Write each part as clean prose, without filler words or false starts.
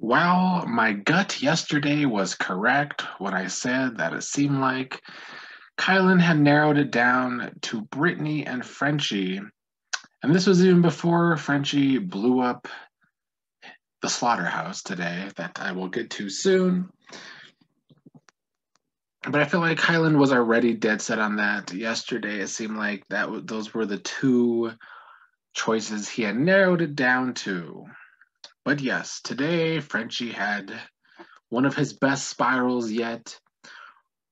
Well, my gut yesterday was correct when I said that it seemed like Kylan had narrowed it down to Brittany and Frenchie. And this was even before Frenchie blew up the slaughterhouse today, that I will get to soon. But I feel like Kylan was already dead set on that yesterday. It seemed like those were the two choices he had narrowed it down to. But yes, today Frenchie had one of his best spirals yet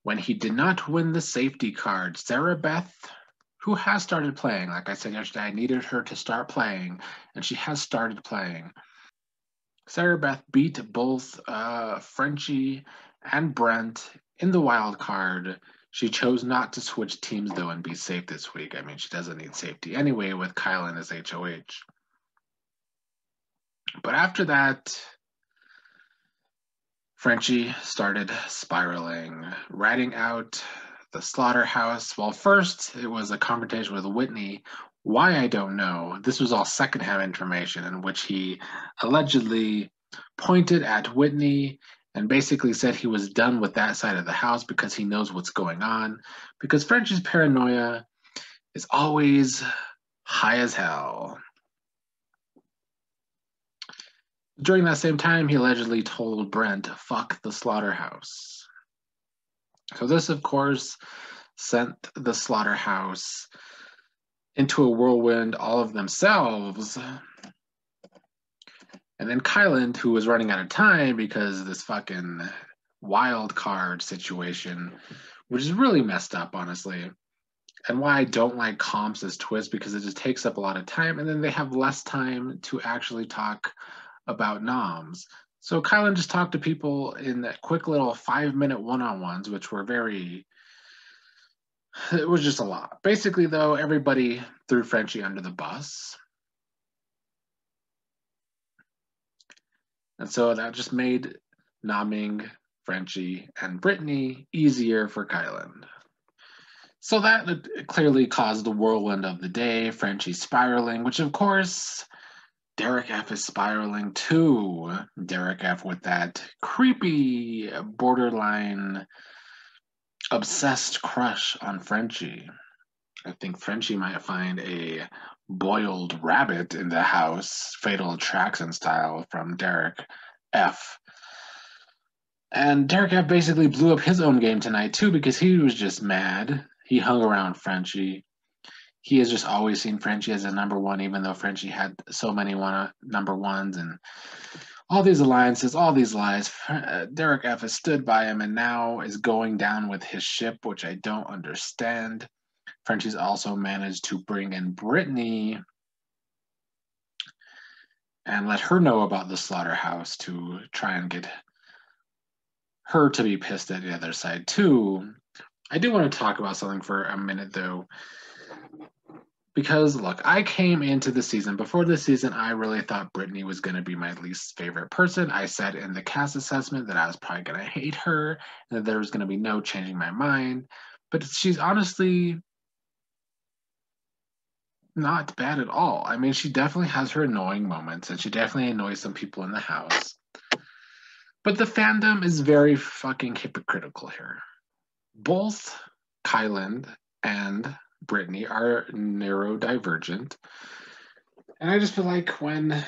when he did not win the safety card. Sarah Beth, who has started playing, like I said yesterday, I needed her to start playing, and she has started playing. Sarah Beth beat both Frenchie and Brent in the wild card. She chose not to switch teams though and be safe this week. I mean, she doesn't need safety anyway with Kylan as HOH. But after that, Frenchie started spiraling, ratting out the slaughterhouse. Well, first, it was a confrontation with Whitney. Why, I don't know. This was all secondhand information in which he allegedly pointed at Whitney and basically said he was done with that side of the house because he knows what's going on. Because Frenchie's paranoia is always high as hell. During that same time, he allegedly told Brent, fuck the slaughterhouse. So this, of course, sent the slaughterhouse into a whirlwind all of themselves. And then Kylan, who was running out of time because of this fucking wild card situation, which is really messed up, honestly. And why I don't like comps as twists, because it just takes up a lot of time, and then they have less time to actually talk about noms. So Kylan just talked to people in that quick little 5-minute one-on-ones, which were it was just a lot. Basically, though, everybody threw Frenchie under the bus. And so that just made nomming Frenchie and Brittany easier for Kylan. So that clearly caused the whirlwind of the day, Frenchie spiraling, which of course Derek F is spiraling too. Derek F with that creepy, borderline, obsessed crush on Frenchie. I think Frenchie might find a boiled rabbit in the house, Fatal Attraction style, from Derek F. And Derek F basically blew up his own game tonight too because he was just mad. He hung around Frenchie. He has just always seen Frenchie as a number one, even though Frenchie had so many number ones and all these alliances, all these lies. Derek F has stood by him and now is going down with his ship, which I don't understand. Frenchie's also managed to bring in Brittany and let her know about the slaughterhouse to try and get her to be pissed at the other side too. I do want to talk about something for a minute though. Because look, I came into the season, before the season, I really thought Brittany was going to be my least favorite person. I said in the cast assessment that I was probably going to hate her, and that there was going to be no changing my mind. But she's honestly not bad at all. I mean, she definitely has her annoying moments, and she definitely annoys some people in the house. But the fandom is very fucking hypocritical here. Both Kylan and Brittany are neurodivergent. And I just feel like when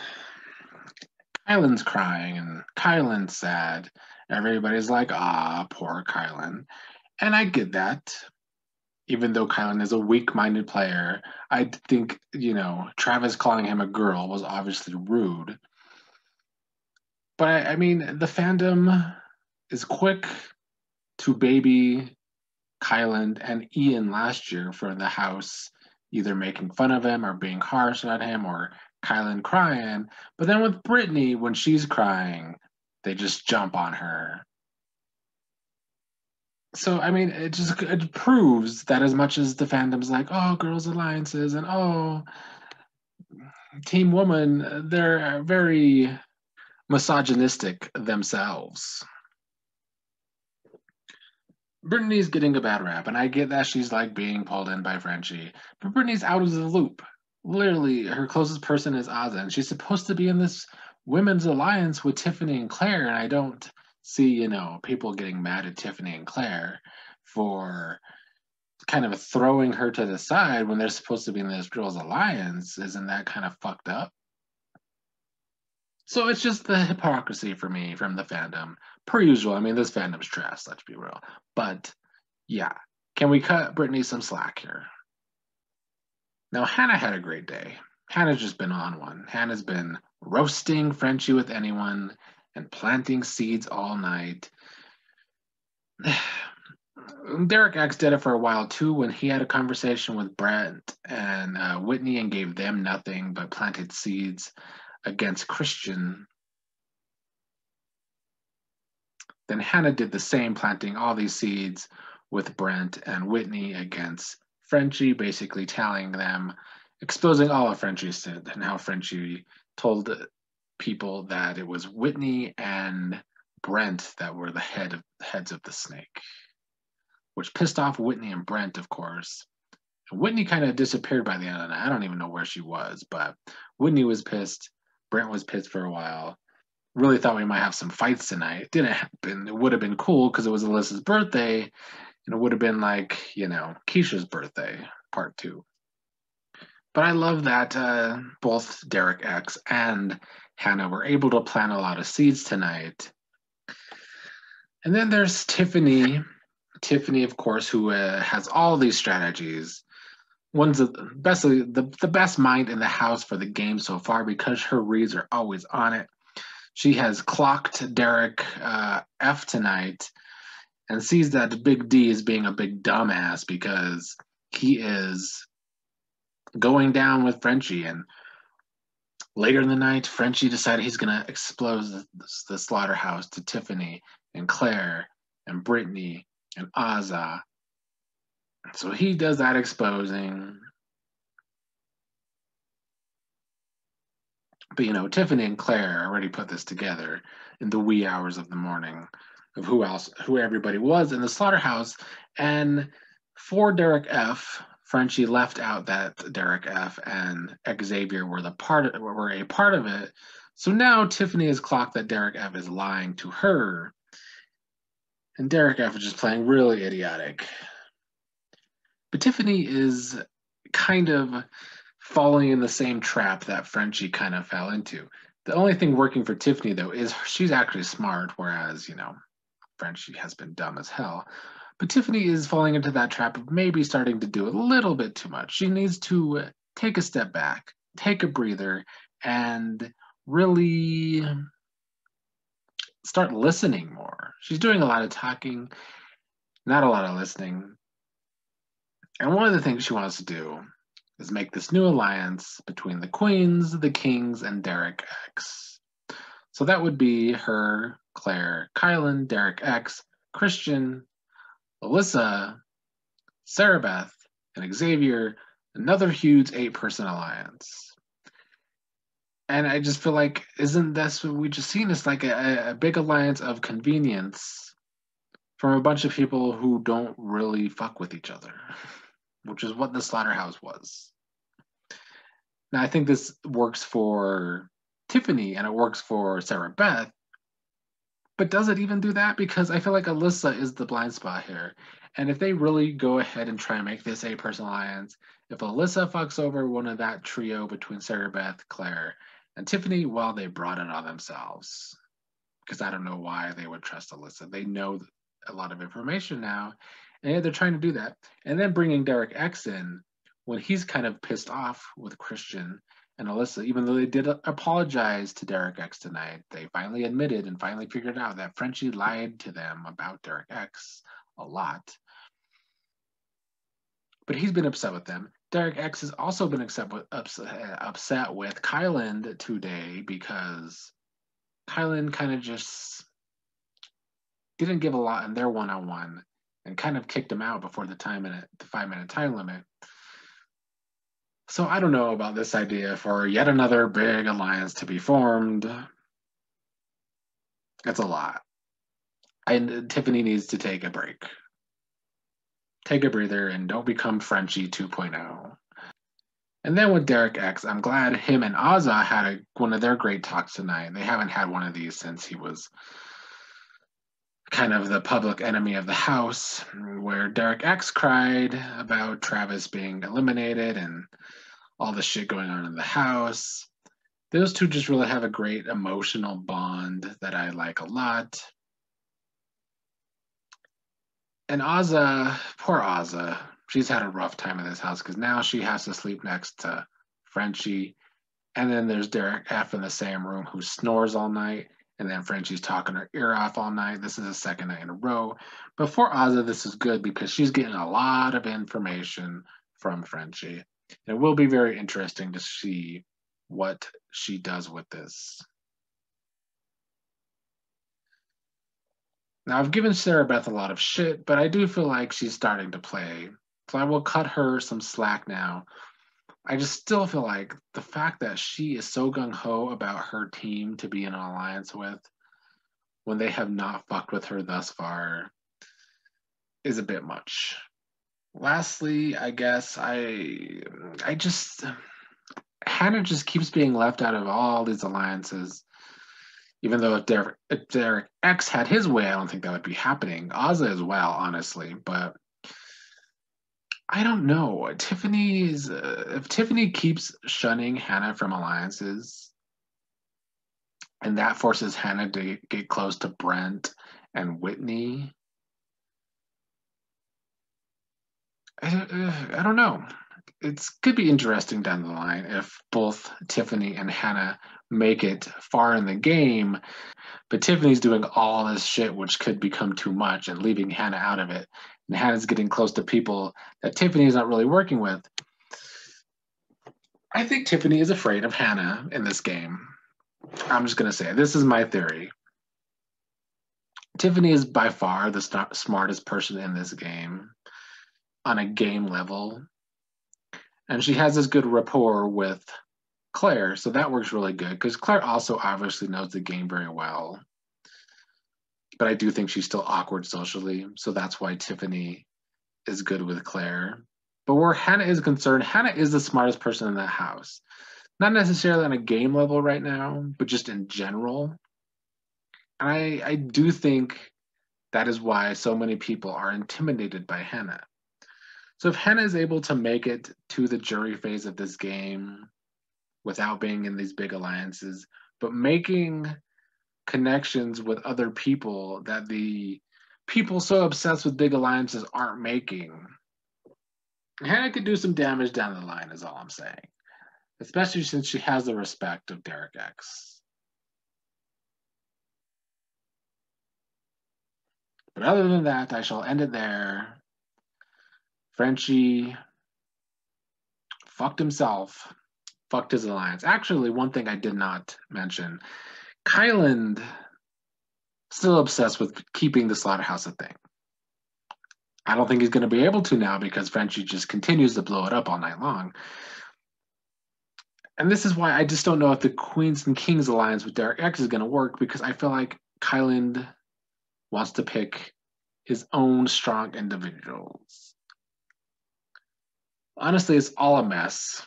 Kylan's crying and Kylan's sad, everybody's like, ah, poor Kylan. And I get that. Even though Kylan is a weak-minded player, I think, Travis calling him a girl was obviously rude. But I mean, the fandom is quick to baby Kylan and Ian last year for the house either making fun of him or being harsh on him or Kylan crying. But then with Brittany, when she's crying, they just jump on her. So, I mean, it proves that as much as the fandom's like, oh, girls' alliances and oh, Team Woman, they're very misogynistic themselves. Brittany's getting a bad rap, and I get that she's like being pulled in by Frenchie, but Brittany's out of the loop. Literally, her closest person is Ozzy, and she's supposed to be in this women's alliance with Tiffany and Claire, and I don't see, people getting mad at Tiffany and Claire for kind of throwing her to the side when they're supposed to be in this girls' alliance. Isn't that kind of fucked up? So it's just the hypocrisy for me from the fandom. Per usual, I mean, this fandom's trash, let's be real. But yeah, can we cut Brittany some slack here? Now, Hannah had a great day. Hannah's just been on one. Hannah's been roasting Frenchie with anyone and planting seeds all night. Derek X did it for a while too when he had a conversation with Brent and Whitney and gave them nothing but planted seeds against Christian. Then Hannah did the same, planting all these seeds with Brent and Whitney against Frenchie, basically telling them, exposing all of Frenchie's sin and how Frenchie told people that it was Whitney and Brent that were the heads of the snake, which pissed off Whitney and Brent, of course. And Whitney kind of disappeared by the end of the night. I don't even know where she was, but Whitney was pissed. Brent was pissed for a while. Really thought we might have some fights tonight. It didn't happen. It would have been cool because it was Alyssa's birthday, and it would have been like, Keisha's birthday, part 2. But I love that both Derek X and Hannah were able to plant a lot of seeds tonight. And then there's Tiffany. Tiffany, of course, who has all these strategies. One's the best mind in the house for the game so far because her reads are always on it. She has clocked Derek F tonight and sees that Big D is being a big dumbass because he is going down with Frenchie. And later in the night, Frenchie decided he's going to expose the slaughterhouse to Tiffany and Claire and Brittany and Azah. So he does that exposing. But Tiffany and Claire already put this together in the wee hours of the morning of who everybody was in the slaughterhouse. And for Derek F, Frenchie left out that Derek F and Xavier were a part of it. So now Tiffany has clocked that Derek F is lying to her. And Derek F is just playing really idiotic. But Tiffany is kind of falling in the same trap that Frenchie kind of fell into. The only thing working for Tiffany, though, is she's actually smart, whereas, Frenchie has been dumb as hell. But Tiffany is falling into that trap of maybe starting to do a little bit too much. She needs to take a step back, take a breather, and really start listening more. She's doing a lot of talking, not a lot of listening. And one of the things she wants to do is make this new alliance between the Queens, the Kings, and Derek X. So that would be her, Claire, Kylan, Derek X, Christian, Alyssa, Sarah Beth, and Xavier, another huge 8-person alliance. And I just feel like, isn't that what we just seen? It's like a big alliance of convenience from a bunch of people who don't really fuck with each other, which is what the slaughterhouse was. Now, I think this works for Tiffany and it works for Sarah Beth, but does it even do that? Because I feel like Alyssa is the blind spot here. And if they really go ahead and try and make this 8-person alliance, if Alyssa fucks over one of that trio between Sarah Beth, Claire, and Tiffany, well, they brought it on themselves. Because I don't know why they would trust Alyssa. They know a lot of information now, and they're trying to do that. And then bringing Derek X in, when he's kind of pissed off with Christian and Alyssa, even though they did apologize to Derek X tonight, they finally admitted and finally figured out that Frenchie lied to them about Derek X a lot. But he's been upset with them. Derek X has also been upset with Kylan today because Kylan kind of just didn't give a lot in their one-on-one and kind of kicked him out before the 5-minute time limit. So I don't know about this idea for yet another big alliance to be formed. It's a lot. And Tiffany needs to take a break. Take a breather and don't become Frenchie 2.0. And then with Derek X, I'm glad him and Ozza had one of their great talks tonight. They haven't had one of these since he was kind of the public enemy of the house, where Derek X cried about Travis being eliminated and all the shit going on in the house. Those two just really have a great emotional bond that I like a lot. And Ozza, poor Ozza, she's had a rough time in this house because now she has to sleep next to Frenchie. And then there's Derek F in the same room who snores all night. And then Frenchie's talking her ear off all night. This is the second night in a row. But for Ozza, this is good because she's getting a lot of information from Frenchie. And it will be very interesting to see what she does with this. Now, I've given Sarah Beth a lot of shit, but I do feel like she's starting to play. So I will cut her some slack now. I just still feel like the fact that she is so gung ho about her team to be in an alliance with when they have not fucked with her thus far is a bit much. Lastly, I guess I just Hannah just keeps being left out of all these alliances. Even though if Derek X had his way, I don't think that would be happening. Ozza as well, honestly, but I don't know. If Tiffany keeps shunning Hannah from alliances, and that forces Hannah to get close to Brent and Whitney, I don't know. It could be interesting down the line if both Tiffany and Hannah make it far in the game, but Tiffany's doing all this shit, which could become too much, and leaving Hannah out of it. And Hannah's getting close to people that Tiffany is not really working with. I think Tiffany is afraid of Hannah in this game. I'm just going to say, this is my theory. Tiffany is by far the smartest person in this game on a game level. And she has this good rapport with Claire, so that works really good because Claire also obviously knows the game very well. But I do think she's still awkward socially, so that's why Tiffany is good with Claire. But where Hannah is concerned, Hannah is the smartest person in that house. Not necessarily on a game level right now, but just in general. And I do think that is why so many people are intimidated by Hannah. So if Hannah is able to make it to the jury phase of this game without being in these big alliances, but making connections with other people that the people so obsessed with big alliances aren't making, Hannah could do some damage down the line, is all I'm saying. Especially since she has the respect of Derek X. But other than that, I shall end it there. Frenchie fucked himself, fucked his alliance. Actually, one thing I did not mention, Kyland still obsessed with keeping the slaughterhouse a thing. I don't think he's going to be able to now because Frenchie just continues to blow it up all night long. And this is why I just don't know if the Queens and Kings alliance with Derek X is going to work because I feel like Kyland wants to pick his own strong individuals. Honestly, it's all a mess.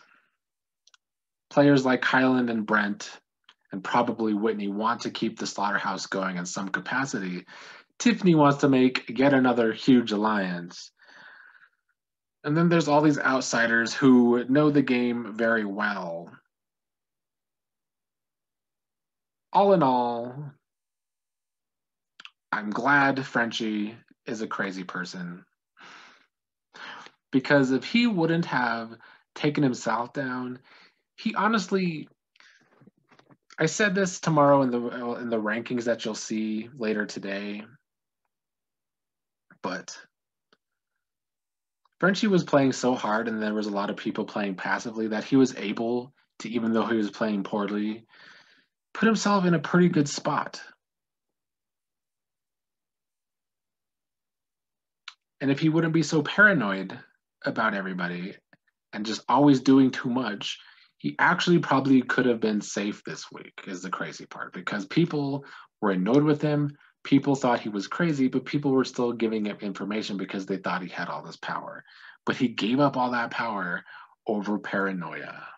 Players like Kyland and Brent and probably Whitney want to keep the slaughterhouse going in some capacity. Tiffany wants to make yet another huge alliance. And then there's all these outsiders who know the game very well. All in all, I'm glad Frenchie is a crazy person. Because if he wouldn't have taken himself down, he honestly, I said this tomorrow in the rankings that you'll see later today, but Frenchie was playing so hard and there was a lot of people playing passively that he was able to, even though he was playing poorly, put himself in a pretty good spot. And if he wouldn't be so paranoid about everybody and just always doing too much, he actually probably could have been safe this week, is the crazy part, because people were annoyed with him. People thought he was crazy, but people were still giving him information because they thought he had all this power. But he gave up all that power over paranoia.